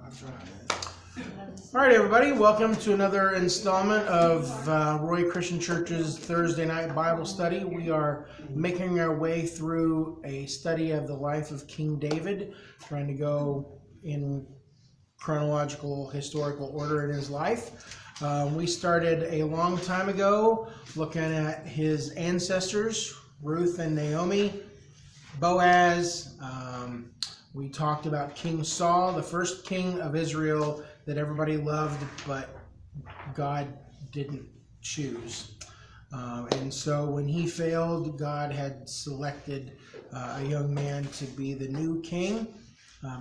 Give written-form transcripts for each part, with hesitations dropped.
All right, everybody, welcome to another installment of Roy Christian Church's Thursday night Bible study. We are making our way through a study of the life of King David, trying to go in chronological, historical order in his life. We started a long time ago looking at his ancestors, Ruth and Naomi, Boaz. We talked about King Saul, the first king of Israel that everybody loved, but God didn't choose. And so when he failed, God had selected a young man to be the new king.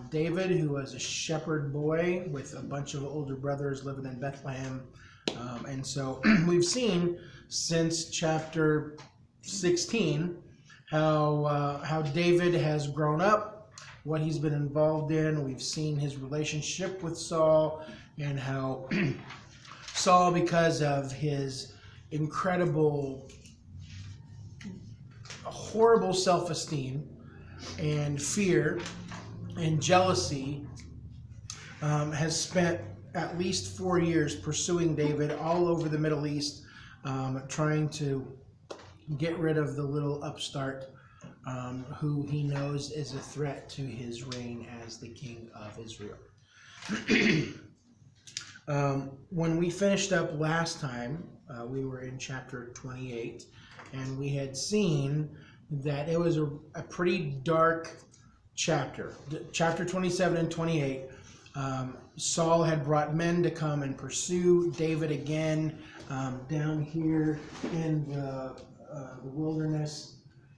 David, who was a shepherd boy with a bunch of older brothers living in Bethlehem. And so we've seen since chapter 16 how David has grown up, what he's been involved in. We've seen his relationship with Saul and how Saul, because of his incredible, horrible self-esteem and fear and jealousy, has spent at least 4 years pursuing David all over the Middle East, trying to get rid of the little upstart who he knows is a threat to his reign as the king of Israel. When we finished up last time, we were in chapter 28, and we had seen that it was a pretty dark chapter. Chapter 27 and 28, Saul had brought men to come and pursue David again down here in the wilderness.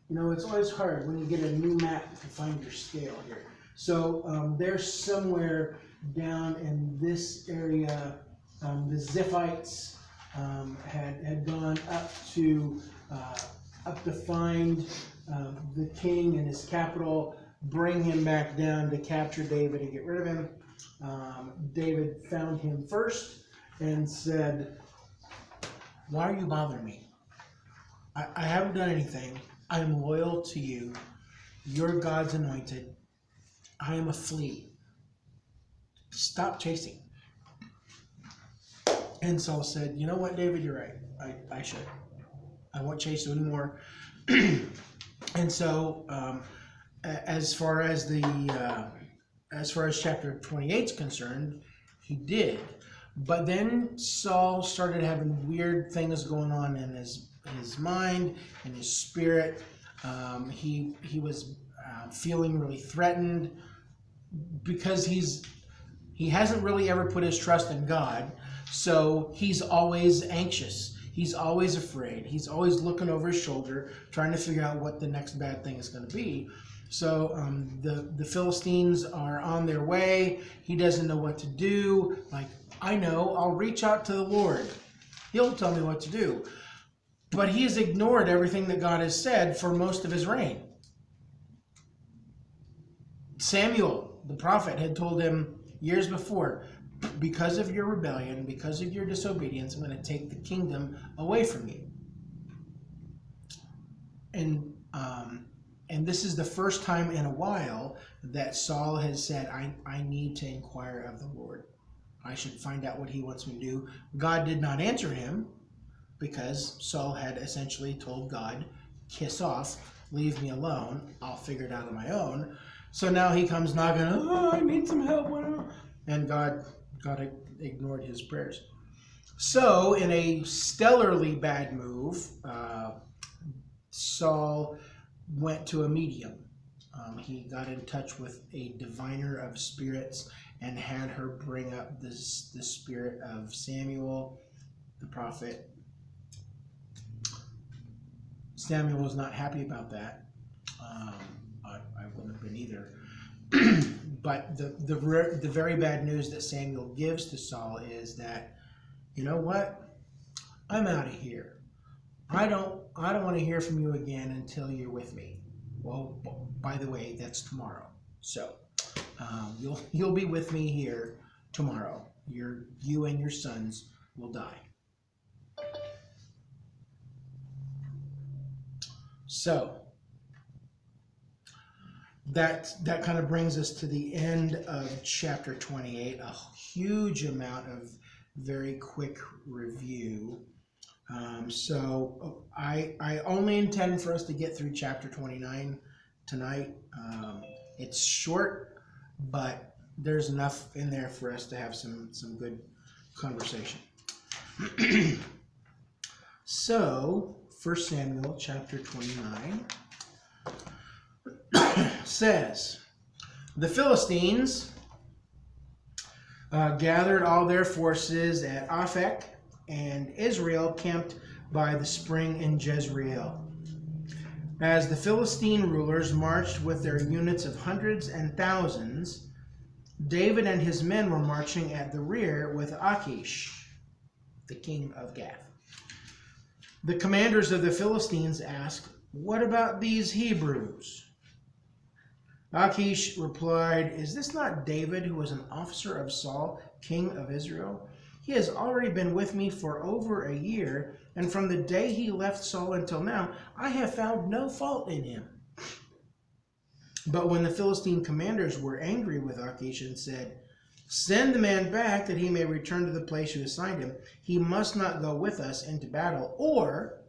You know, it's always hard when you get a new map to find your scale here. So they're somewhere down in this area. The Ziphites had gone up to find the king and his capital, bring him back down to capture David and get rid of him. David found him first and said, "Why are you bothering me? I haven't done anything. I am loyal to you. You're God's anointed. I am a flea. Stop chasing." And Saul said, "You know what, David, you're right. I should. I won't chase you anymore." And so, as far as chapter 28 is concerned, he did. But then Saul started having weird things going on in his mind and his spirit. He was feeling really threatened because he hasn't really ever put his trust in God, so he's always anxious. He's always afraid. He's always looking over his shoulder, trying to figure out what the next bad thing is going to be. So the Philistines are on their way. He doesn't know what to do. Like, I know, I'll reach out to the Lord. He'll tell me what to do. But he has ignored everything that God has said for most of his reign. Samuel, the prophet, had told him years before, because of your rebellion, because of your disobedience, I'm going to take the kingdom away from you. And this is the first time in a while that Saul has said, I need to inquire of the Lord. I should find out what he wants me to do. God did not answer him, because Saul had essentially told God, kiss off, leave me alone, I'll figure it out on my own. So now he comes knocking, I need some help. And God ignored his prayers. So in a stellarly bad move, Saul went to a medium. He got in touch with a diviner of spirits and had her bring up the spirit of Samuel, the prophet. Samuel was not happy about that. I wouldn't have been either. But the very bad news that Samuel gives to Saul is that, you know what? I'm out of here. I don't want to hear from you again until you're with me. Well, by the way, that's tomorrow. So you'll be with me here tomorrow. You and your sons will die. So that kind of brings us to the end of chapter 28, a huge amount of very quick review. So I only intend for us to get through chapter 29 tonight. It's short, but there's enough in there for us to have some good conversation. So 1 Samuel chapter 29 says, the Philistines gathered all their forces at Aphek, and Israel camped by the spring in Jezreel. As the Philistine rulers marched with their units of hundreds and thousands, David and his men were marching at the rear with Achish, the king of Gath. The commanders of the Philistines asked, "What about these Hebrews?" Achish replied, "Is this not David, who was an officer of Saul, king of Israel? He has already been with me for over a year, and from the day he left Saul until now, I have found no fault in him." But when the Philistine commanders were angry with Achish and said, "Send the man back that he may return to the place you assigned him. He must not go with us into battle, or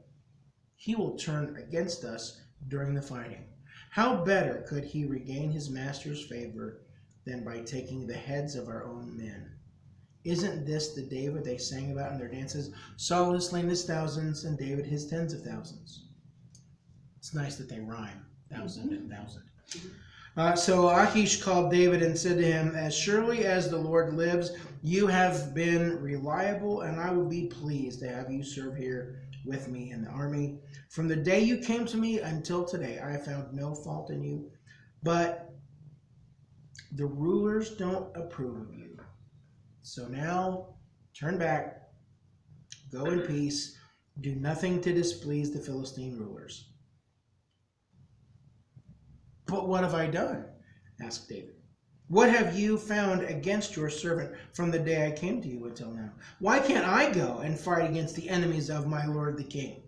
he will turn against us during the fighting. How better could he regain his master's favor than by taking the heads of our own men? Isn't this the David they sang about in their dances? Saul has slain his thousands, and David his tens of thousands." It's nice that they rhyme, thousand and thousand. So Achish called David and said to him, "As surely as the Lord lives, you have been reliable, and I would be pleased to have you serve here with me in the army. From the day you came to me until today, I have found no fault in you, but the rulers don't approve of you. So now, turn back, go in peace, do nothing to displease the Philistine rulers." "But what have I done?" asked David. "What have you found against your servant from the day I came to you until now? Why can't I go and fight against the enemies of my lord the king?"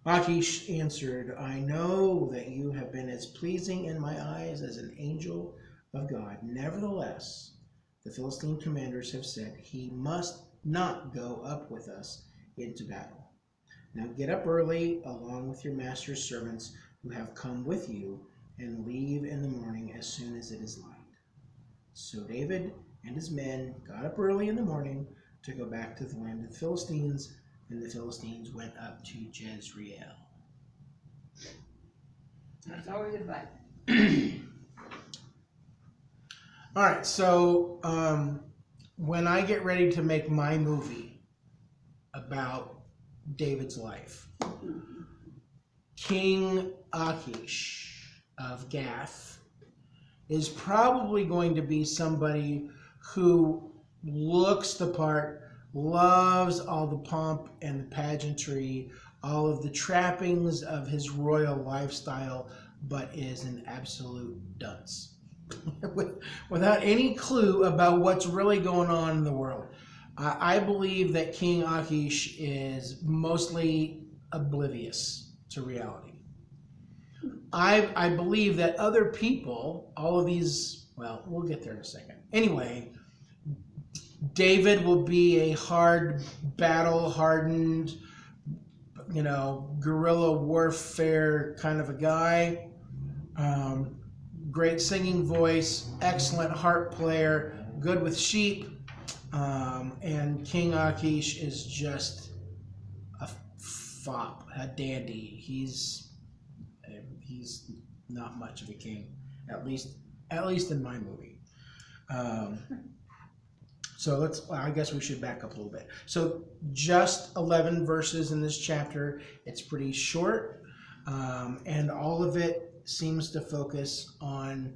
Achish answered, "I know that you have been as pleasing in my eyes as an angel of God. Nevertheless, the Philistine commanders have said he must not go up with us into battle. Now get up early along with your master's servants who have come with you, and leave in the morning as soon as it is light." So David and his men got up early in the morning to go back to the land of the Philistines, and the Philistines went up to Jezreel. That's always a fight. All right, so when I get ready to make my movie about David's life, King Achish of Gath is probably going to be somebody who looks the part, loves all the pomp and the pageantry, all of the trappings of his royal lifestyle, but is an absolute dunce without any clue about what's really going on in the world. I believe that King Achish is mostly oblivious to reality. I believe that other people, all of these, well, we'll get there in a second. Anyway, David will be a hard battle-hardened, guerrilla warfare kind of a guy. Great singing voice, excellent harp player, good with sheep. And King Achish is just a fop, a dandy. He's not much of a king, at least in my movie. So I guess we should back up a little bit. So just 11 verses in this chapter. It's pretty short, and all of it seems to focus on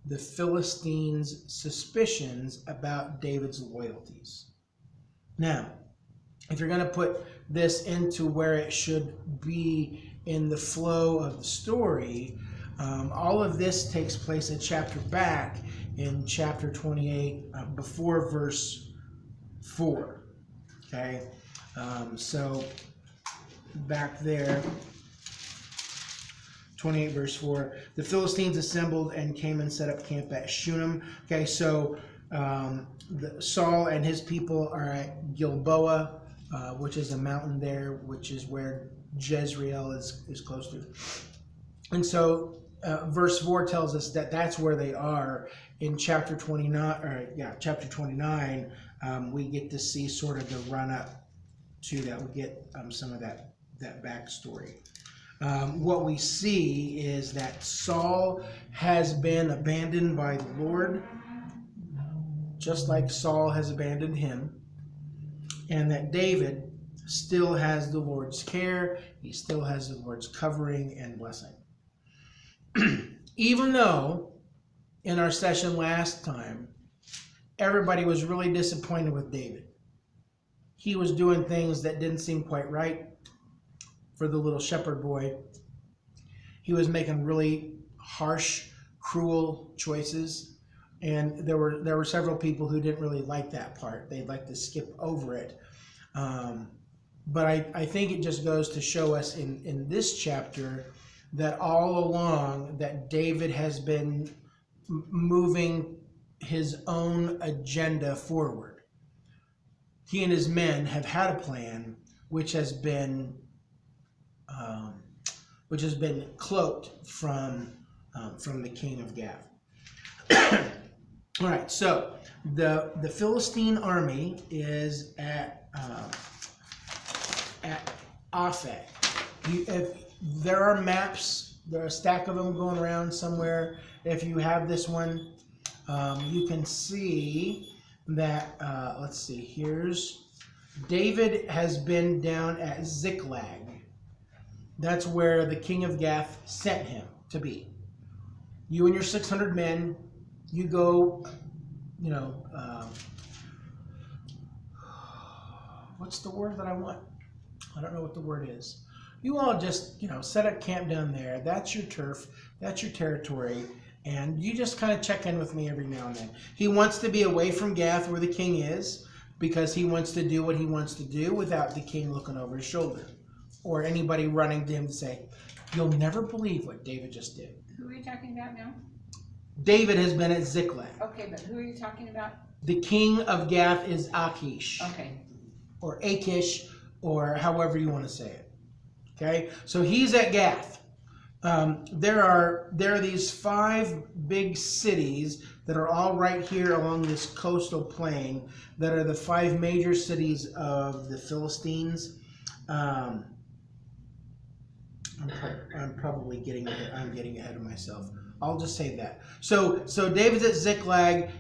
the Philistines' suspicions about David's loyalties. Now, if you're going to put this into where it should be in the flow of the story, all of this takes place a chapter back in chapter 28, before verse 4. Okay, so back there, 28 verse 4. The Philistines assembled and came and set up camp at Shunem. Okay, so Saul and his people are at Gilboa, which is a mountain there, which is where Jezreel is close to. And so verse 4 tells us that that's where they are. In chapter 29, we get to see sort of the run up to that. We get some of that backstory. What we see is that Saul has been abandoned by the Lord, just like Saul has abandoned him, and that David still has the Lord's care. He still has the Lord's covering and blessing. Even though in our session last time, everybody was really disappointed with David. He was doing things that didn't seem quite right for the little shepherd boy. He was making really harsh, cruel choices. And there were several people who didn't really like that part. They'd like to skip over it. But I think it just goes to show us in this chapter that all along that David has been moving his own agenda forward. He and his men have had a plan which has been cloaked from the king of Gath. All right, so the Philistine army is at Aphek. If there are maps, there are a stack of them going around somewhere. If you have this one, you can see that, let's see, here's David has been down at Ziklag. That's where the king of Gath sent him to be. You and your 600 men, you go, what's the word that I want? I don't know what the word is. You all just, set up camp down there. That's your turf. That's your territory. And you just kind of check in with me every now and then. He wants to be away from Gath where the king is because he wants to do what he wants to do without the king looking over his shoulder or anybody running to him to say, you'll never believe what David just did. Who are you talking about now? David has been at Ziklag. Okay, but who are you talking about? The king of Gath is Achish. Okay. Or Achish, or however you want to say it. Okay, so he's at Gath. There are these 5 big cities that are all right here along this coastal plain that are the 5 major cities of the Philistines. I'm probably getting ahead of myself. I'll just say that. So David's at Ziklag.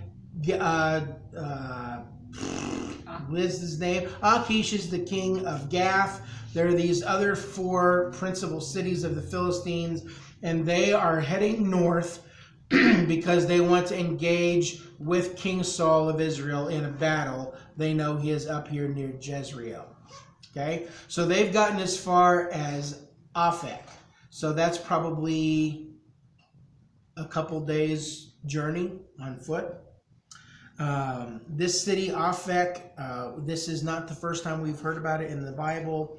What is his name? Achish is the king of Gath. There are these other 4 principal cities of the Philistines, and they are heading north because they want to engage with King Saul of Israel in a battle. They know he is up here near Jezreel. Okay, so they've gotten as far as Aphek. So that's probably a couple days journey on foot. This city, Aphek, this is not the first time we've heard about it in the Bible.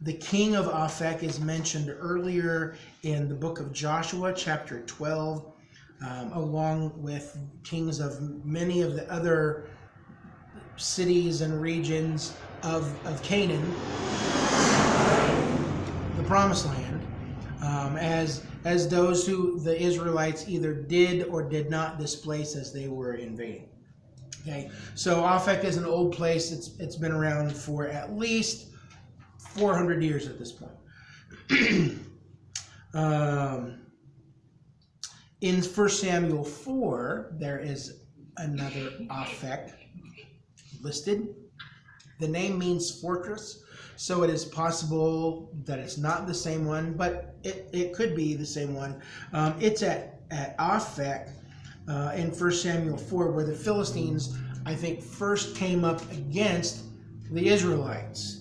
The king of Aphek is mentioned earlier in the book of Joshua, chapter 12, along with kings of many of the other cities and regions of Canaan, the promised land, as those who the Israelites either did or did not displace as they were invading. Okay, so Aphek is an old place. It's been around for at least 400 years at this point. In 1 Samuel 4, there is another Aphek listed. The name means fortress, so it is possible that it's not the same one, but it could be the same one. It's at Aphek in 1 Samuel 4, where the Philistines, I think, first came up against the Israelites.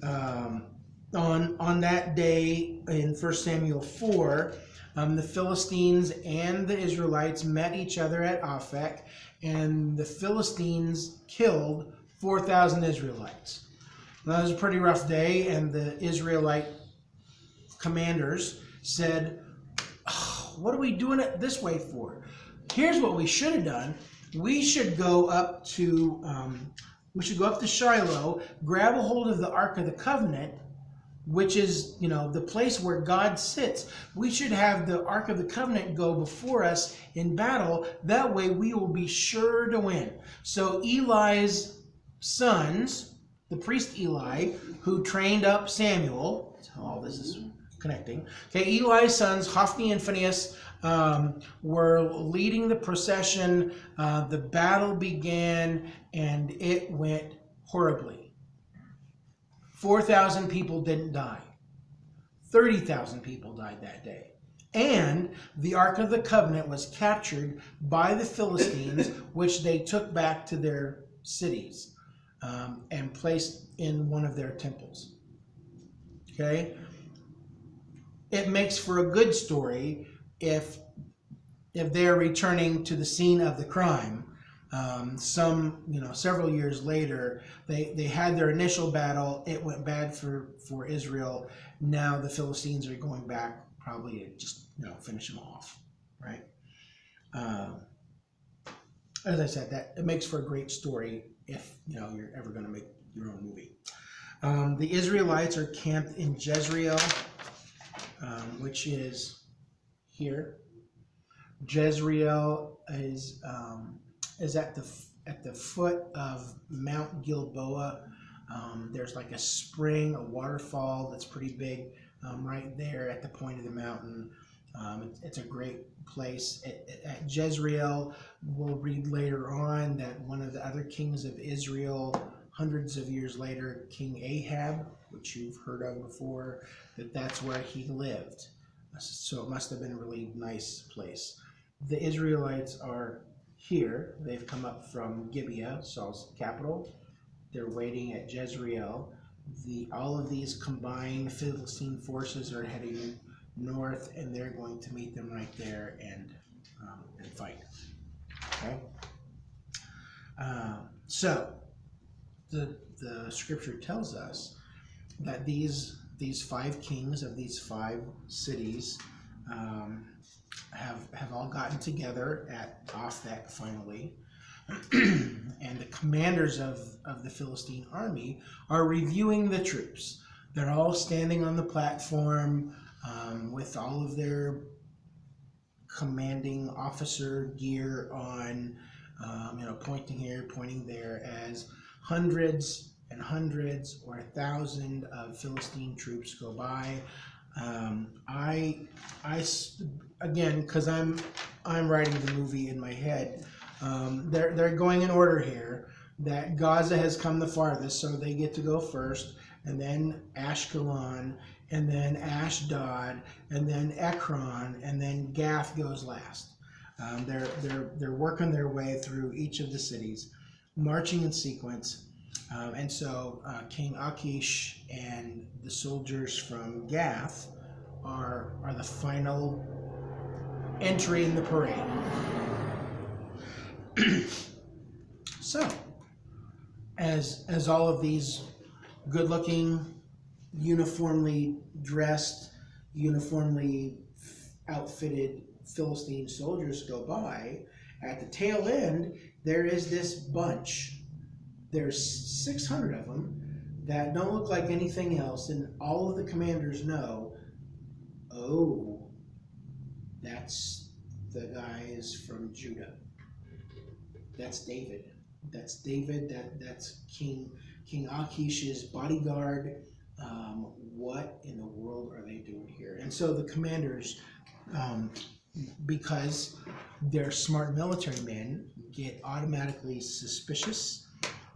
On that day in 1 Samuel 4, the Philistines and the Israelites met each other at Aphek, and the Philistines killed 4,000 Israelites. That was a pretty rough day, and the Israelite commanders said, oh, what are we doing it this way for? Here's what we should have done. We should go up to Shiloh, grab a hold of the Ark of the Covenant, which is, the place where God sits. We should have the Ark of the Covenant go before us in battle. That way we will be sure to win. So Eli's sons, the priest Eli, who trained up Samuel, so all this is connecting. Okay, Eli's sons, Hophni and Phinehas, were leading the procession. The battle began, and it went horribly. 4,000 people didn't die. 30,000 people died that day. And the Ark of the Covenant was captured by the Philistines, which they took back to their cities and placed in one of their temples. Okay? It makes for a good story if they're returning to the scene of the crime. Several years later, they had their initial battle. It went bad for Israel. Now the Philistines are going back probably to just, finish them off, right? As I said, that it makes for a great story if, you're ever going to make your own movie. The Israelites are camped in Jezreel, which is here. Jezreel is at the foot of Mount Gilboa. There's like a spring, a waterfall that's pretty big right there at the point of the mountain. It's a great place. At Jezreel, we'll read later on that one of the other kings of Israel, hundreds of years later, King Ahab, which you've heard of before, that's where he lived. So it must have been a really nice place. The Israelites are here. They've come up from Gibeah, Saul's capital. They're waiting at Jezreel. All of these combined Philistine forces are heading north, and they're going to meet them right there and fight. Okay. So the scripture tells us that these 5 kings of these 5 cities have all gotten together at Aphek finally, and the commanders of the Philistine army are reviewing the troops. They're all standing on the platform with all of their commanding officer gear on, pointing here, pointing there, as hundreds and hundreds or 1,000 of Philistine troops go by. Again, because I'm writing the movie in my head, they're going in order here. That Gaza has come the farthest, so they get to go first, and then Ashkelon, and then Ashdod, and then Ekron, and then Gath goes last. They're working their way through each of the cities, marching in sequence. And so King Achish and the soldiers from Gath are the final entry in the parade. So, as all of these good-looking, uniformly dressed, uniformly outfitted Philistine soldiers go by, at the tail end, there is this bunch. There's 600 of them that don't look like anything else, and all of the commanders know, oh, that's the guys from Judah. That's David. That's David. That's King Achish's bodyguard. What in the world are they doing here? And so the commanders, because they're smart military men, get automatically suspicious.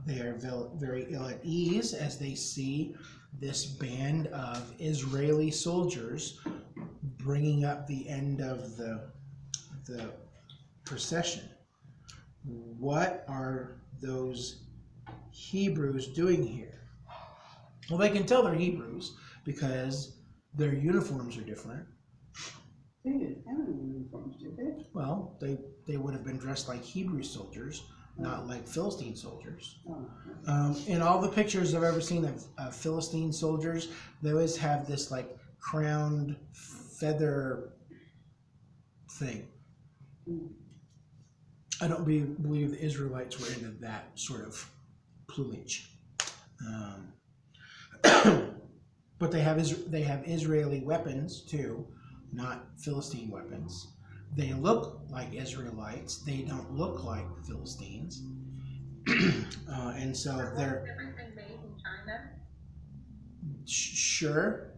They are very ill at ease as they see this band of Israeli soldiers bringing up the end of the procession. What are those Hebrews doing here? Well, they can tell they're Hebrews because their uniforms are different. They didn't have any uniforms, did they? Well, they would have been dressed like Hebrew soldiers, not like Philistine soldiers. In all the pictures I've ever seen of Philistine soldiers, they always have this like crowned feather thing. I don't believe the Israelites were into that sort of plumage. But they have Israeli weapons too, not Philistine weapons. They look like Israelites. They don't look like Philistines. And so they're everything made in China? sure,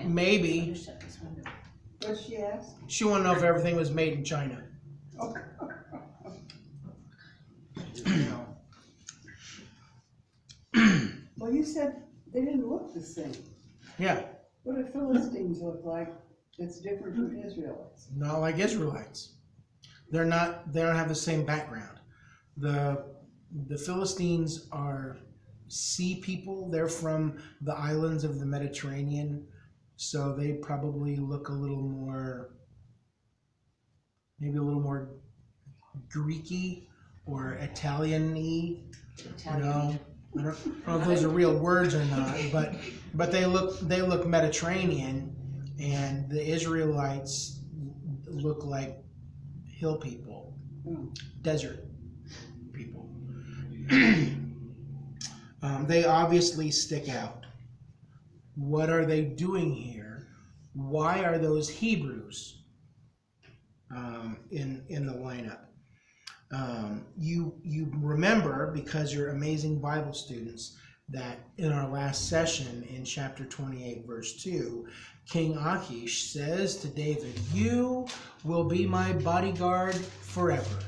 maybe. What's she asked? She want to know if everything was made in China. Well, you said they didn't look the same. Yeah, What do Philistines look like that's different from Israelites? not like Israelites. They're not. They don't have the same background. The Philistines are sea people. They're from the islands of the Mediterranean, so they probably look a little more, maybe a little more Greeky or Italian-y. You know, I don't know if those are real words or not, but they look Mediterranean, and the Israelites look like hill people, desert people. They obviously stick out. What are they doing here? Why are those Hebrews in the lineup? You remember, because you're amazing Bible students, that in our last session in chapter 28 verse 2, King Achish says to David, "You will be my bodyguard forever."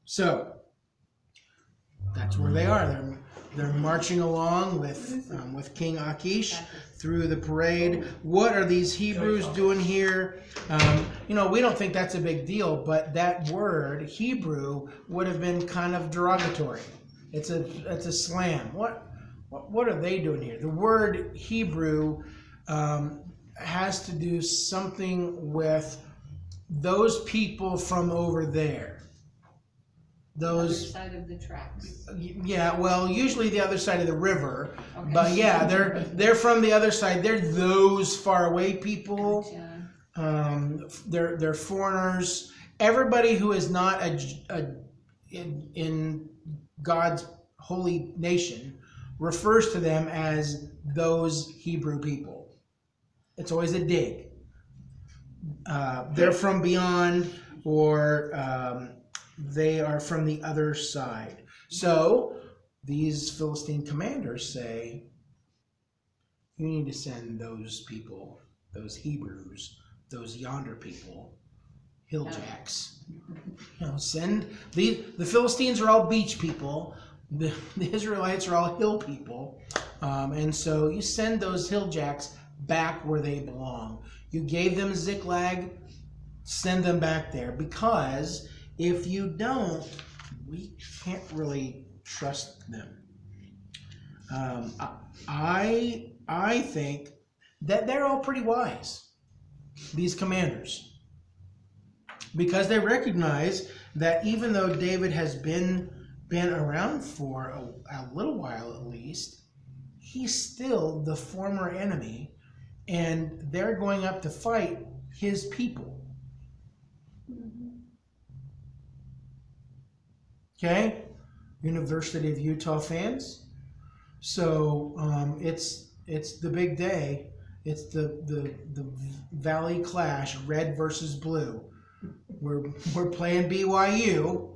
So that's where they are. They're marching along with King Achish through the parade. What are these Hebrews doing here? We don't think that's a big deal, but that word Hebrew would have been kind of derogatory. It's a slam. What are they doing here? The word Hebrew has to do something with those people from over there. Those Other side of the tracks. Yeah, well, usually the other side of the river, Okay. but yeah, they're from the other side. They're those far away people. Gotcha. They're foreigners. Everybody who is not in God's holy nation refers to them as those Hebrew people. It's always a dig. They're from beyond, or they are from the other side. So these Philistine commanders say, you need to send those people, those Hebrews, those yonder people, hilljacks. Send the Philistines are all beach people. The Israelites are all hill people. And so you send those hilljacks back where they belong. You gave them Ziklag, send them back there, because if you don't, we can't really trust them. I think that they're all pretty wise, these commanders, because they recognize that even though David has been around for a little while at least, he's still the former enemy, and they're going up to fight his people. Okay, University of Utah fans. So it's the big day. It's the Valley Clash, red versus blue. We're playing BYU,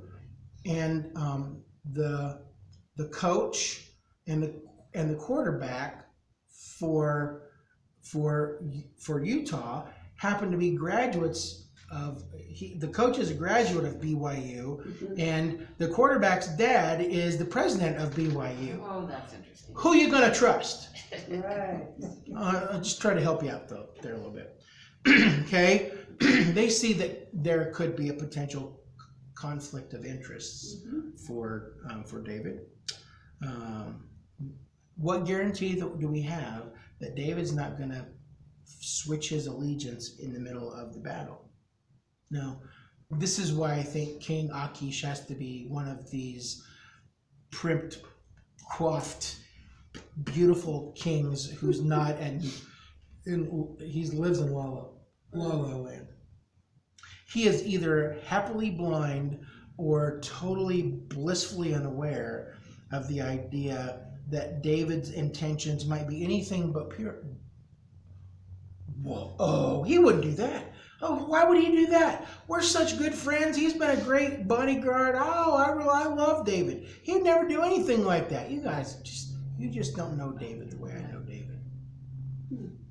and the coach and the quarterback for Utah happen to be graduates of. The coach is a graduate of BYU, and the quarterback's dad is the president of BYU. Oh, that's interesting. Who are you going to trust? Right. I'll just try to help you out there a little bit. Okay, they see that there could be a potential conflict of interests for David. What guarantee do we have that David's not going to switch his allegiance in the middle of the battle? No. This is why I think King Achish has to be one of these primped coiffed, beautiful kings who's not he lives in La La Land. He is either happily blind or totally blissfully unaware of the idea that David's intentions might be anything but pure. Whoa, oh, he wouldn't do that. Oh, why would he do that? We're such good friends. He's been a great bodyguard. Oh, I love David. He'd never do anything like that. You guys you just don't know David the way I know David.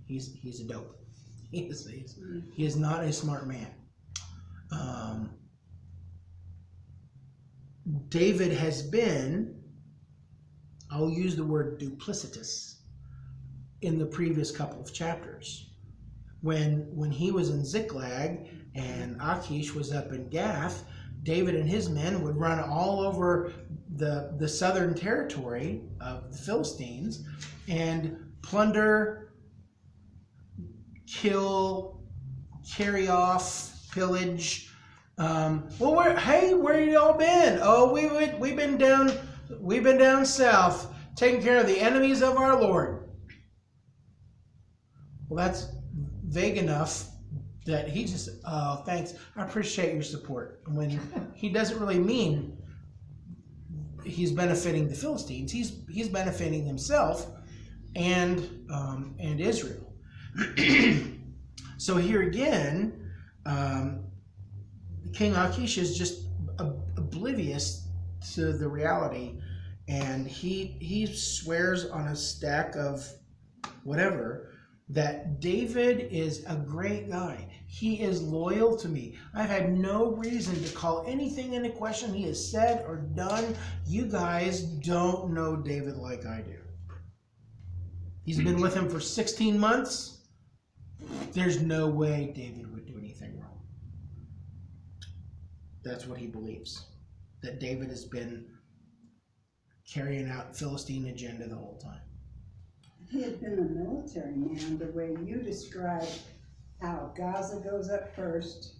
He's a dope. He is not a smart man. David has been, I'll use the word duplicitous in the previous couple of chapters. When he was in Ziklag and Achish was up in Gath, David and his men would run all over the southern territory of the Philistines and plunder, kill, carry off, pillage. Where have y'all been? Oh, we've been down south, taking care of the enemies of our Lord. Well, that's vague enough that he just, oh, thanks, I appreciate your support. When he doesn't really mean he's benefiting the Philistines, he's benefiting himself and Israel. So here again, King Achish is just oblivious to the reality, and he swears on a stack of whatever that David is a great guy. He is loyal to me. I've had no reason to call anything into question he has said or done. You guys don't know David like I do. He's been with him for 16 months. There's no way David would do anything wrong. That's what he believes. That David has been carrying out Philistine agenda the whole time. He had been a military man, the way you described how Gaza goes up first,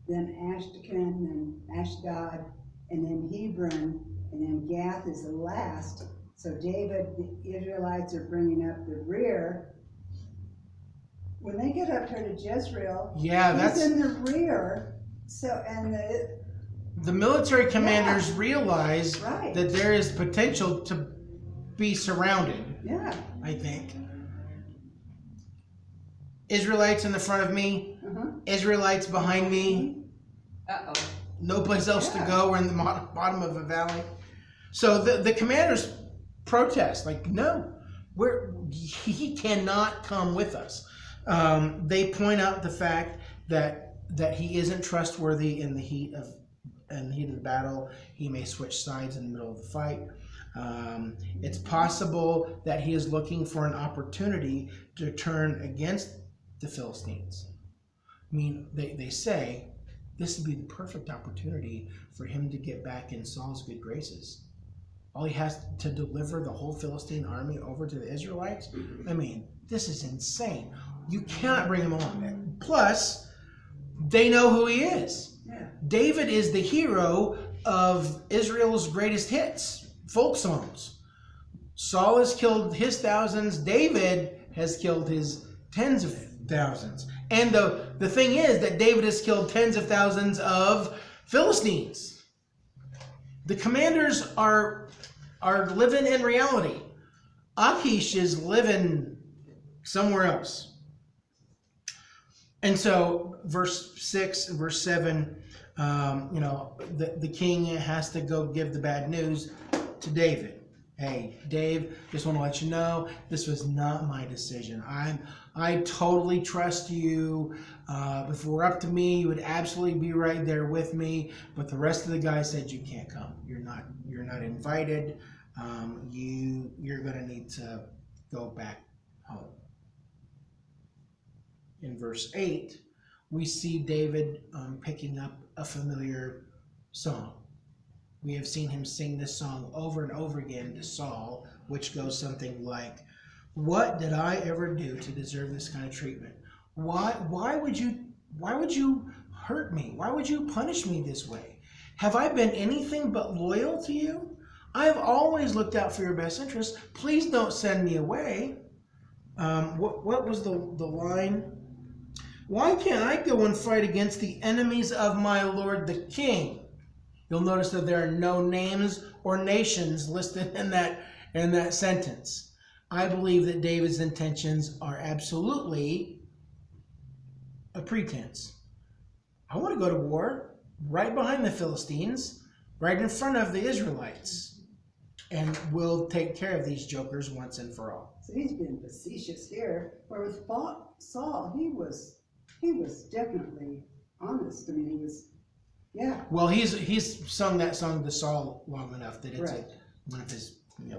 then Ashkelon, then Ashdod, and then Hebron, and then Gath is the last. So David, the Israelites are bringing up the rear. When they get up here to Jezreel, he's in the rear. So, and the military commanders realize that there is potential to be surrounded. Yeah. I think. Israelites in the front of me, Israelites behind me. Uh-oh. No place else to go. We're in the bottom of a valley. So the commanders protest, like, no, he cannot come with us. They point out the fact that he isn't trustworthy in the heat of the battle. He may switch sides in the middle of the fight. It's possible that he is looking for an opportunity to turn against the Philistines. I mean, they say this would be the perfect opportunity for him to get back in Saul's good graces. All he has to deliver the whole Philistine army over to the Israelites. I mean, this is insane. You cannot bring him along. Plus, they know who he is. Yeah. David is the hero of Israel's greatest hits. Folk songs. Saul has killed his thousands. David has killed his tens of thousands. And the thing is that David has killed tens of thousands of Philistines. The commanders are living in reality. Achish is living somewhere else. And so verse 6 and verse 7, the king has to go give the bad news to David. Hey, Dave, just want to let you know, this was not my decision. I totally trust you. If it were up to me, you would absolutely be right there with me. But the rest of the guys said you can't come. You're not invited. You're going to need to go back home. In verse 8, we see David picking up a familiar song. We have seen him sing this song over and over again to Saul, which goes something like, "What did I ever do to deserve this kind of treatment? Why would you hurt me? Why would you punish me this way? Have I been anything but loyal to you? I've always looked out for your best interests. Please don't send me away. What was the line? Why can't I go and fight against the enemies of my Lord the King? You'll notice that there are no names or nations listed in that sentence. I believe that David's intentions are absolutely a pretense. I want to go to war right behind the Philistines, right in front of the Israelites, and we'll take care of these jokers once and for all. So he's been facetious here. Where with Saul, he was definitely honest. I mean, he was, yeah. Well, he's sung that song to Saul long enough that it's Right. one of his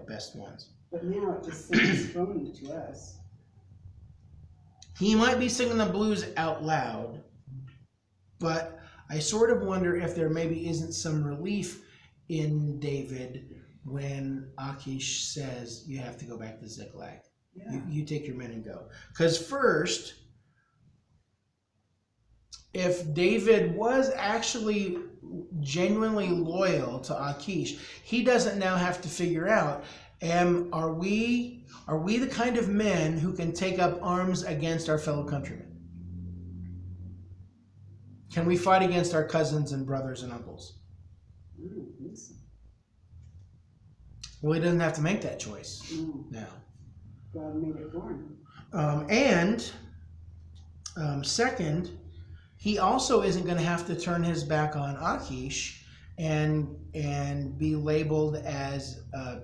best ones. But now it just seems phony to us. He might be singing the blues out loud, but I sort of wonder if there maybe isn't some relief in David when Achish says, you have to go back to Ziklag. Yeah. You take your men and go. Because first, if David was actually genuinely loyal to Achish, he doesn't now have to figure out, are we the kind of men who can take up arms against our fellow countrymen? Can we fight against our cousins and brothers and uncles? Well, he doesn't have to make that choice now. God made it for him. Second, he also isn't going to have to turn his back on Achish and be labeled as a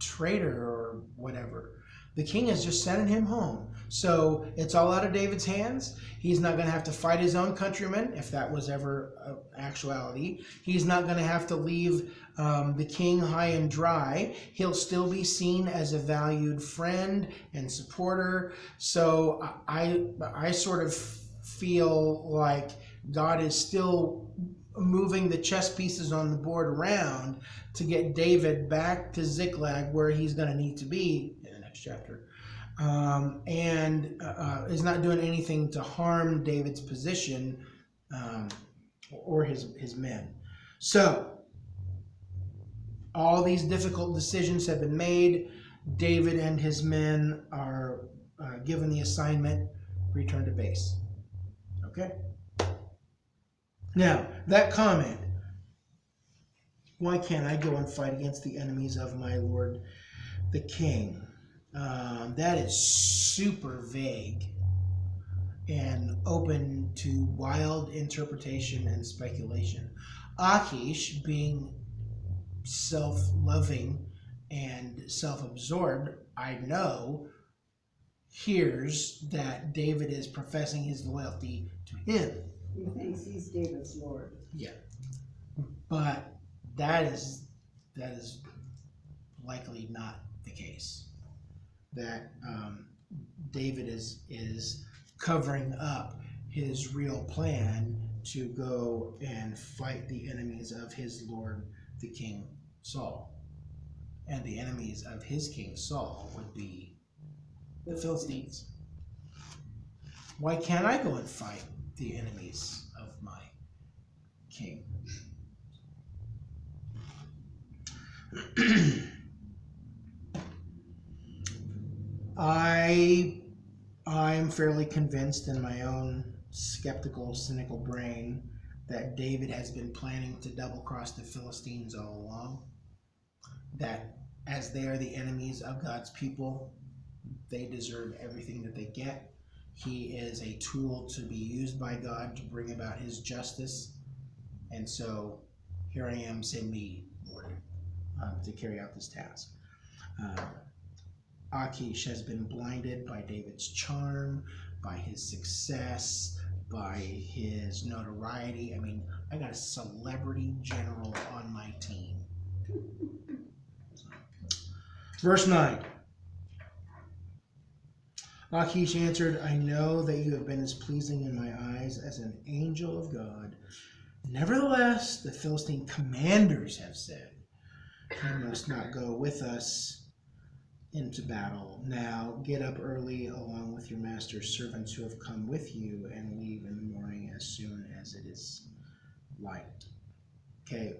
traitor or whatever. The king is just sending him home. So it's all out of David's hands. He's not going to have to fight his own countrymen, if that was ever an actuality. He's not going to have to leave the king high and dry. He'll still be seen as a valued friend and supporter. So I sort of feel like God is still moving the chess pieces on the board around to get David back to Ziklag, where he's going to need to be in the next chapter, and is not doing anything to harm David's position or his men. So all these difficult decisions have been made. David and his men are given the assignment, return to base. Okay? Now, that comment, why can't I go and fight against the enemies of my Lord the King? That is super vague and open to wild interpretation and speculation. Achish, being self-loving and self-absorbed, I know, hears that David is professing his loyalty to him. He thinks he's David's Lord. Yeah, but that is likely not the case. That David is covering up his real plan to go and fight the enemies of his Lord, the King Saul, and the enemies of his King Saul would be the Philistines. Why can't I go and fight the enemies of my king? I'm fairly convinced in my own skeptical, cynical brain that David has been planning to double-cross the Philistines all along. That as they are the enemies of God's people, they deserve everything that they get. He is a tool to be used by God to bring about his justice. And so here I am, send me, Lord, to carry out this task. Achish has been blinded by David's charm, by his success, by his notoriety. I mean, I got a celebrity general on my team. Verse 9. Achish answered, I know that you have been as pleasing in my eyes as an angel of God. Nevertheless, the Philistine commanders have said, you must not go with us into battle. Now get up early along with your master's servants who have come with you, and leave in the morning as soon as it is light. Okay,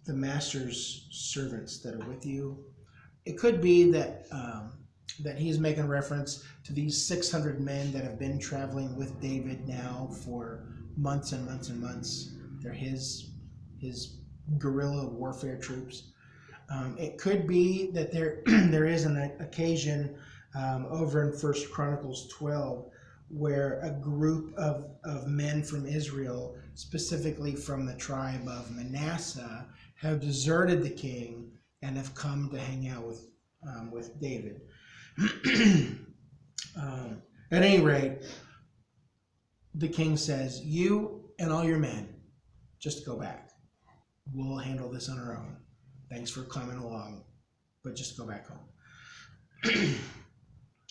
the master's servants that are with you. It could be that that he's making reference to these 600 men that have been traveling with David now for months and months and months. They're his guerrilla warfare troops. It could be that there there is an occasion over in 1 Chronicles 12 where a group of men from Israel, specifically from the tribe of Manasseh, have deserted the king and have come to hang out with David. At any rate, the king says, "You and all your men, just go back. We'll handle this on our own. Thanks for coming along, but just go back home."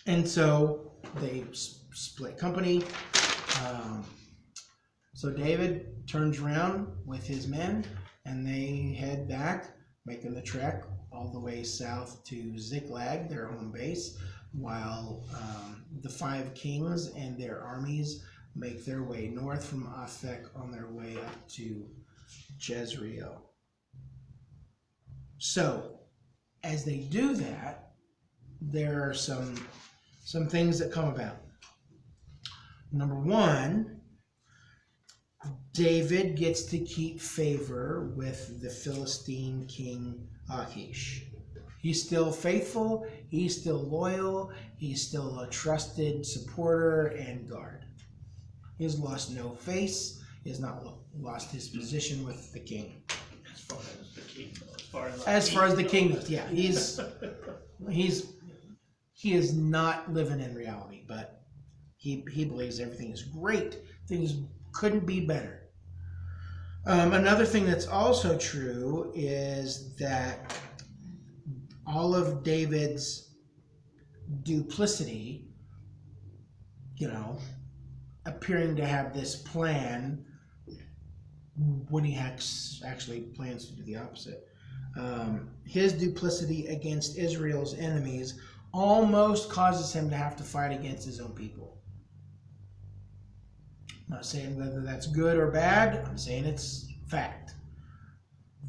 And so they split company. So David turns around with his men, and they head back, making the trek all the way south to Ziklag, their home base, while the 5 kings and their armies make their way north from Aphek on their way up to Jezreel. So, as they do that, there are some things that come about. Number one, David gets to keep favor with the Philistine king Achish. He's still faithful, he's still loyal, he's still a trusted supporter and guard. He has lost no face, he has not lost his position with the king. As far as the king goes. As far as the king goes, yeah. He is not living in reality, but he believes everything is great. Things couldn't be better. Another thing that's also true is that all of David's duplicity, appearing to have this plan when he actually plans to do the opposite. His duplicity against Israel's enemies almost causes him to have to fight against his own people. I'm not saying whether that's good or bad, I'm saying it's fact.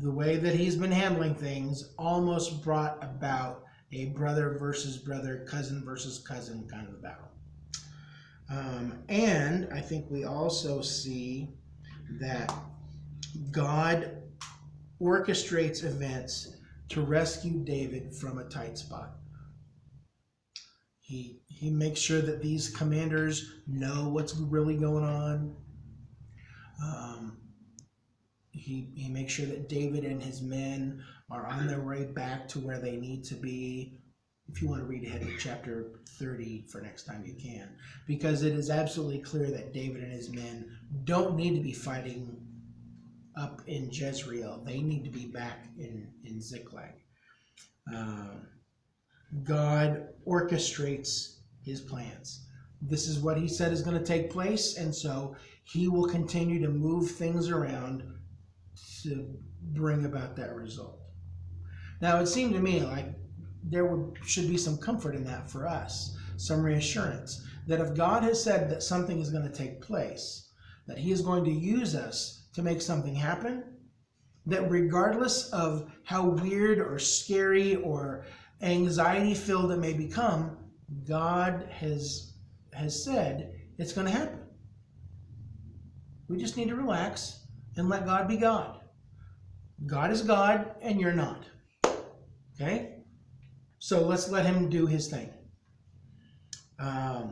The way that he's been handling things almost brought about a brother versus brother, cousin versus cousin kind of battle. And I think we also see that God orchestrates events to rescue David from a tight spot. He makes sure that these commanders know what's really going on. He makes sure that David and his men are on their way back to where they need to be. If you want to read ahead to chapter 30 for next time, you can. Because it is absolutely clear that David and his men don't need to be fighting up in Jezreel. They need to be back in Ziklag. God orchestrates his plans. This is what he said is going to take place, and so he will continue to move things around to bring about that result. Now, it seemed to me like there should be some comfort in that for us, some reassurance that if God has said that something is going to take place, that he is going to use us to make something happen, that regardless of how weird or scary or anxiety-filled it may become, God has said it's going to happen. We just need to relax and let God be God. God is God and you're not. Okay? So let's let him do his thing. I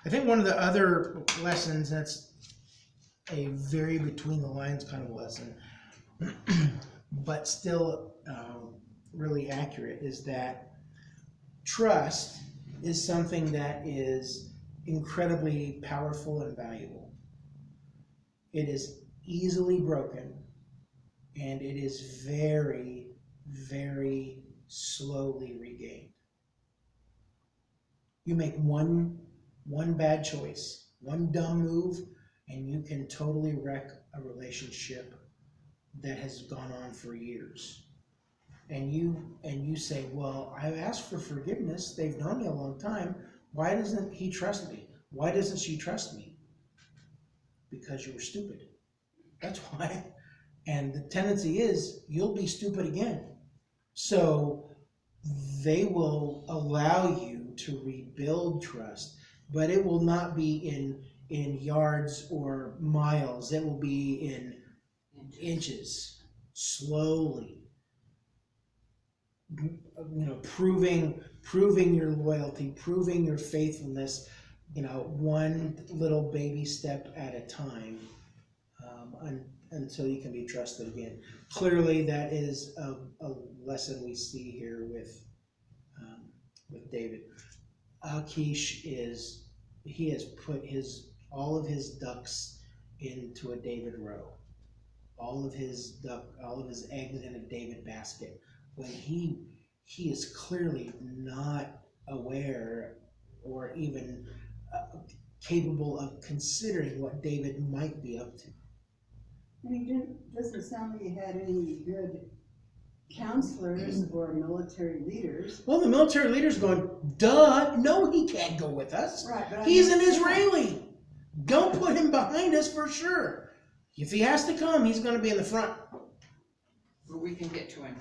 think one of the other lessons, that's a very between the lines kind of lesson, but still really accurate, is that trust is something that is incredibly powerful and valuable. It is easily broken, and it is very, very slowly regained. You make one bad choice, one dumb move, and you can totally wreck a relationship that has gone on for years. And you say, well, I've asked for forgiveness. They've known me a long time. Why doesn't he trust me? Why doesn't she trust me? Because you were stupid. That's why. And the tendency is you'll be stupid again. So they will allow you to rebuild trust, but it will not be in yards or miles. It will be in inches, slowly. Proving your loyalty, proving your faithfulness, one little baby step at a time, until you can be trusted again. Clearly, that is a lesson we see here with David. Achish he has put all of his ducks into a David row, all of his eggs in a David basket, when he is clearly not aware or even capable of considering what David might be up to. And he doesn't sound like he had any good counselors or military leaders. Well, the military leader's going, duh, no, he can't go with us. Right, but He's an Israeli. Don't put him behind us for sure. If he has to come, he's going to be in the front. Where we can get to him.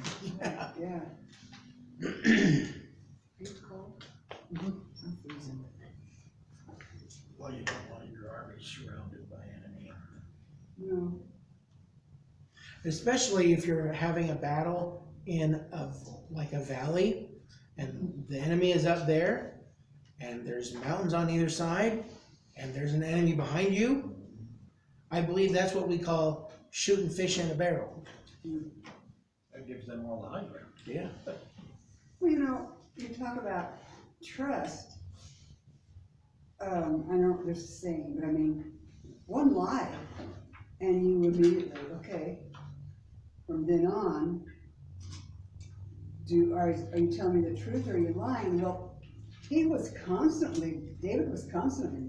Yeah. It's cold. Mhm. I'm freezing. Well, you don't want your army surrounded by enemy. No. Especially if you're having a battle in a valley, and the enemy is up there, and there's mountains on either side, and there's an enemy behind you. I believe that's what we call shooting fish in a barrel. That gives them all the high ground. Yeah. Well, you talk about trust. I know what they're saying, but I mean, one lie, and you immediately, okay, from then on, are you telling me the truth or are you lying? Well, David was constantly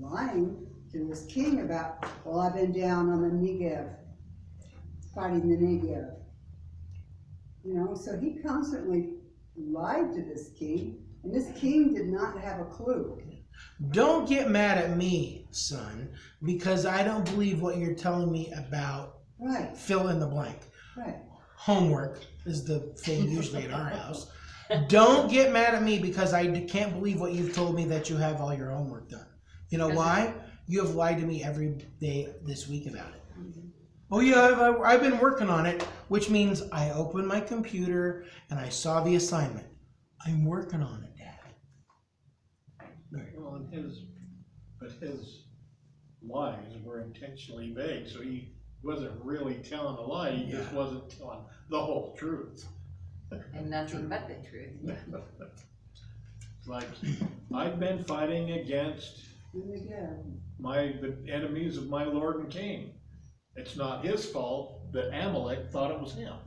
lying to this king about, well, I've been down on the Negev, fighting the Negev. So he constantly lied to this king, and this king did not have a clue. Don't get mad at me, son, because I don't believe what you're telling me about Right, fill in the blank. right. Homework is the thing usually at our house. Don't get mad at me because I can't believe what you've told me that you have all your homework done. You know why? You have lied to me every day this week about it. Oh yeah, I've been working on it, which means I opened my computer and I saw the assignment. I'm working on it, Dad. Well, but his lies were intentionally vague, so he wasn't really telling a lie, he just wasn't telling the whole truth. And nothing but the truth. It's like, I've been fighting against the enemies of my Lord and King. It's not his fault that Amalek thought it was him.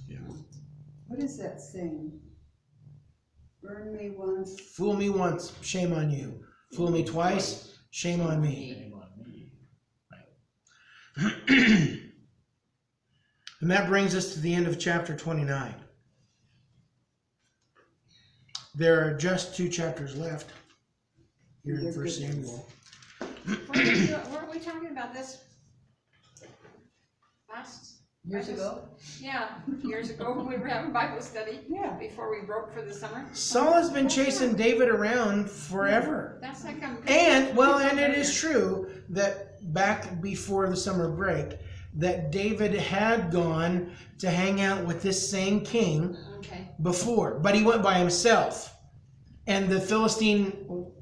Yeah. What is that saying? Burn me once. Fool me once, shame on you. Fool me twice, shame on me. Shame on me. And that brings us to the end of chapter 29. There are just 2 chapters left here in 1 Samuel. Weren't we talking about this Years ago? Yeah, years ago when we were having Bible study. Yeah. Before we broke for the summer. Saul has been chasing David around forever. That's like I'm. And it is true that back before the summer break, that David had gone to hang out with this same king before, but he went by himself. And the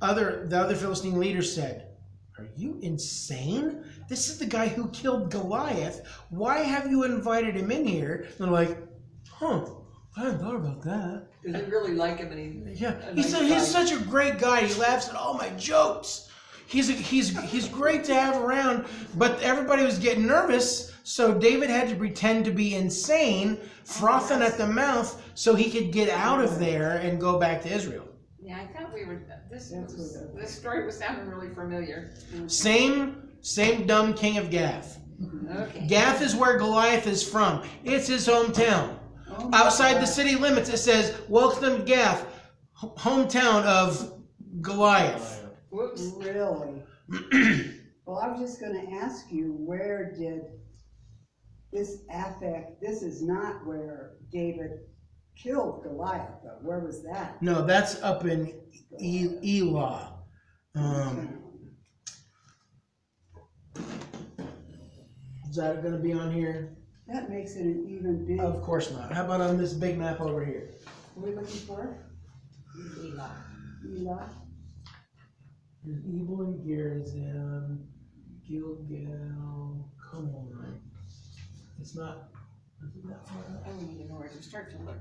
other Philistine leaders said, "Are you insane? This is the guy who killed Goliath. Why have you invited him in here?" And they're like, "Huh, I hadn't thought about that." Because they really like him, and He's such a great guy. He laughs at all my jokes. He's great to have around. But everybody was getting nervous, so David had to pretend to be insane, frothing at the mouth, so he could get out of there and go back to Israel. Yeah, I thought we were. This story was sounding really familiar. Same dumb king of Gath. Okay. Gath is where Goliath is from. It's his hometown. Outside the city limits, it says, "Welcome to Gath, hometown of Goliath." Whoops. Really? Well, I was just gonna ask you, where did this affect, this is not where David killed Goliath, but where was that? No, that's up in Elah. Is that going to be on here? That makes it an even big, Of course not. How about on this big map over here? what are we looking for? Elah. There's Evil and Gerizim, Gilgal. Come on. It's not. Isn't that far I up? don't even know where to start to look.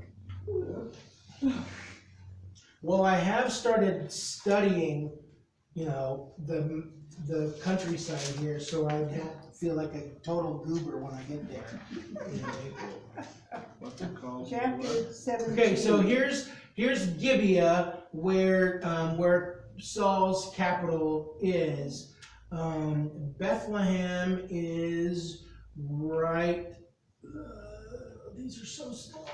Well, I have started studying, the countryside here, so I don't feel like a total goober when I get there. What's it called? Chapter 17. Okay, so here's Gibeah, where Saul's capital is. Bethlehem is right. These are so small.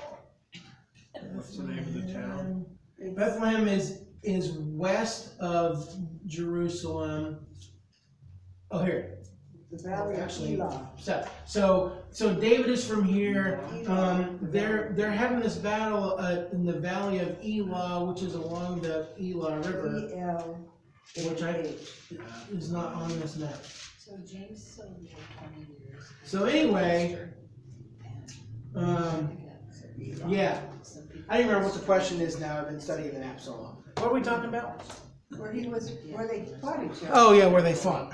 What's the name of the town? Bethlehem is west of Jerusalem. Oh, here. The valley of Actually, Elah. so David is from here. They're having this battle in the valley of Elah, which is along the Elah River, which is not on this map. So James Sylvia, 20 years. So anyway, yeah, I don't remember what the question is now. I've been studying the map so long. What are we talking about? Where they fought each other. Oh yeah, where they fought.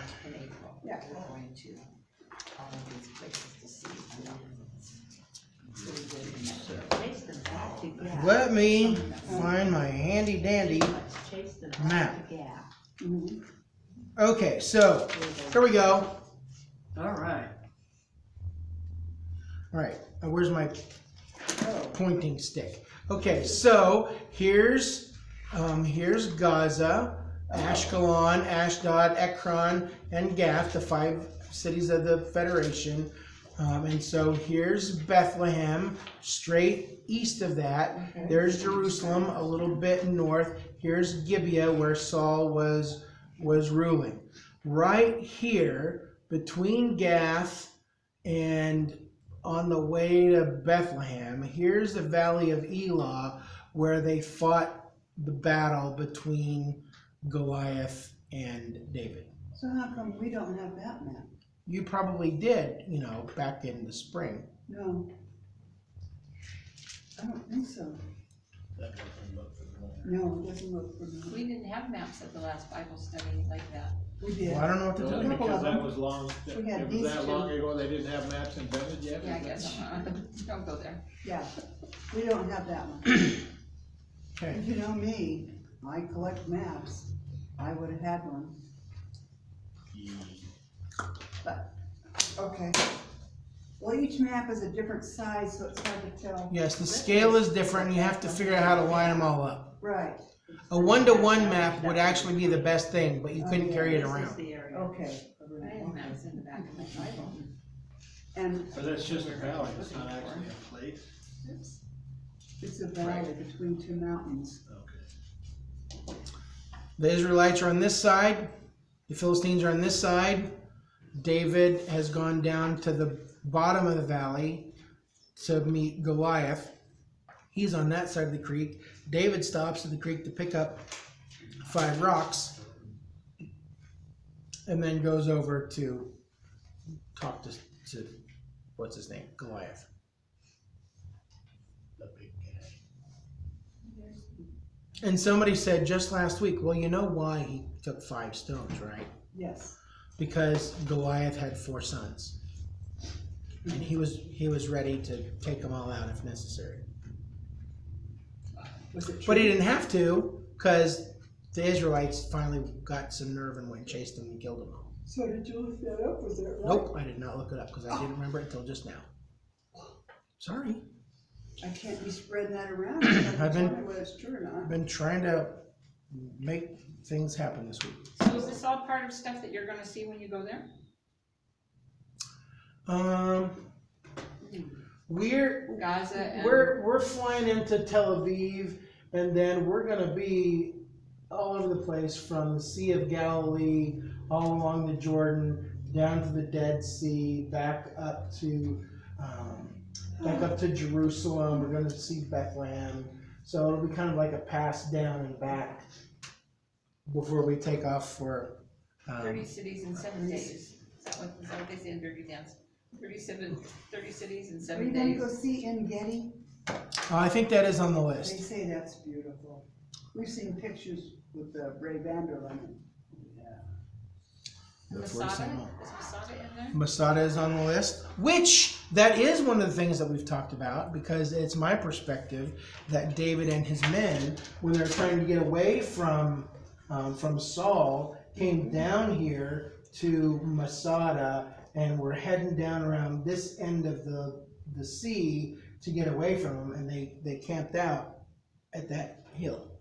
Yeah. We're going to all of these places to see. Chase them back to Gath. Let me find my handy dandy Let's chase them map. back to Gath. Mhm. Okay, so here we go. All right. All right, where's my Oh, pointing stick? Okay, so here's Gaza, Ashkelon, Ashdod, Ekron, and Gath, the 5 cities of the Federation. And so here's Bethlehem, straight east of that. Okay. There's Jerusalem, a little bit north. Here's Gibeah, where Saul was ruling. Right here, between Gath and on the way to Bethlehem, here's the valley of Elah, where they fought the battle between Goliath and David. so how come we don't have that map? You probably did, back in the spring. No. I don't think so. That doesn't look familiar. No, it doesn't look familiar. We didn't have maps at the last Bible study like that. We did. Well, I don't know what to tell Really, you. because that was long, We had it was these that two. long ago, they didn't have maps invented yet? Yeah, I guess, don't go there. Yeah, we don't have that one. Okay. If you know me, I collect maps. I would have had one, but, okay. Well, each map is a different size, so it's hard to tell. Yes, the scale is different. You have to figure out how to line them all up. Right, A 1-to-1 map would actually be the best thing, but you couldn't carry it This is around. the area. okay. I have maps in the back of my Bible. And But that's just a valley, it's not actually a place? Oops. it's a valley between 2 mountains. Okay. The Israelites are on this side. The Philistines are on this side. David has gone down to the bottom of the valley to meet Goliath. He's on that side of the creek. David stops at the creek to pick up 5 rocks and then goes over to talk to what's his name? Goliath. The big guy. And somebody said just last week, well, you know why he took 5 stones, right? Yes. Because Goliath had 4 sons. And he was ready to take them all out if necessary. Was it true? But he didn't have to, because the Israelites finally got some nerve and went and chased them and killed them all. So did you look that up? Was that right? Nope, I did not look it up because I didn't remember it until just now. Sorry. I can't be spreading that around. You have to I've been- tell me whether it's true or I've not. been trying to make things happen this week. So is this all part of stuff that you're gonna see when you go there? We're Gaza and. we're flying into Tel Aviv, and then we're gonna be all over the place, from the Sea of Galilee, all along the Jordan, down to the Dead Sea, back up to Jerusalem. We're going to see Bethlehem. So it'll be kind of like a pass down and back before we take off for 30 cities in 7 days. Is that what they say in Dirty Dance? 30 cities in Are 7 you gonna days. go see En-Gedi? I think that is on the They list. say that's beautiful. We've seen pictures with Ray Vanderlyn. Masada? Is Masada in there? Masada is on the list, which that is one of the things that we've talked about, because it's my perspective that David and his men, when they're trying to get away from Saul, came down here to Masada and were heading down around this end of the sea to get away from him, and they camped out at that hill.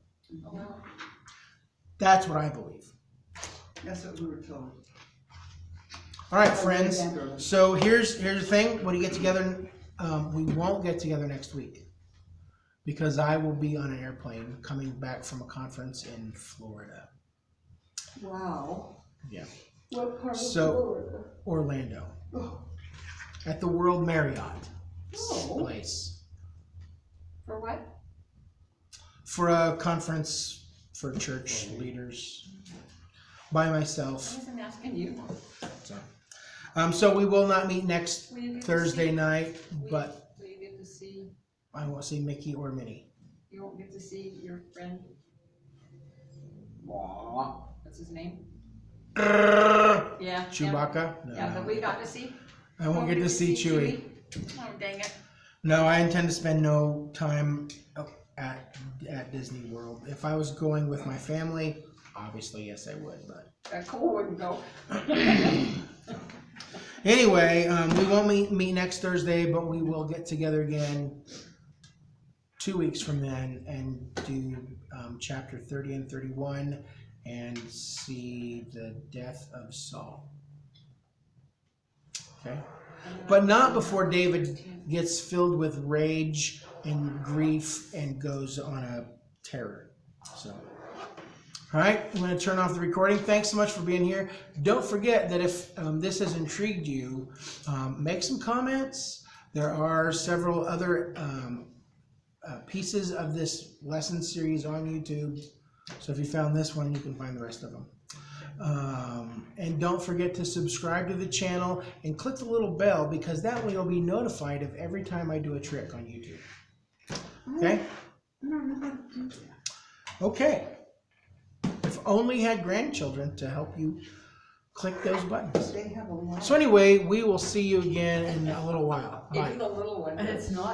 That's what I believe. That's what we were told. All right, friends. So here's the thing. When we get together, we won't get together next week because I will be on an airplane coming back from a conference in Florida. Wow. Yeah. What part of So Florida? Orlando, Oh. at the World Marriott Oh. place For what? for a conference for church leaders by I myself. wasn't asking you. So we will not meet next Will you get to Thursday see- night, will but you get to see? I won't see Mickey or Minnie. You won't get to see your friend. What's his name? Yeah. Chewbacca? Yeah, that we got to see. I won't get to see Chewie. Oh, dang it. No, I intend to spend no time at Disney World. If I was going with my family, obviously, yes, I would. But Cole wouldn't go. anyway, we won't meet next Thursday, but we will get together again 2 weeks from then and do chapter 30 and 31 and see the death of Saul. Okay? But not before David gets filled with rage and grief and goes on a terror. So, all right, I'm going to turn off the recording. Thanks so much for being here. Don't forget that if this has intrigued you, make some comments. There are several other pieces of this lesson series on YouTube. So if you found this one, you can find the rest of them. And don't forget to subscribe to the channel and click the little bell, because that way you'll be notified of every time I do a trick on YouTube. Okay? I don't know how to do that. Okay. If only you had grandchildren to help you click those buttons. They have a lot. So anyway, we will see you again in a little while. Bye. Even the little one. And it's not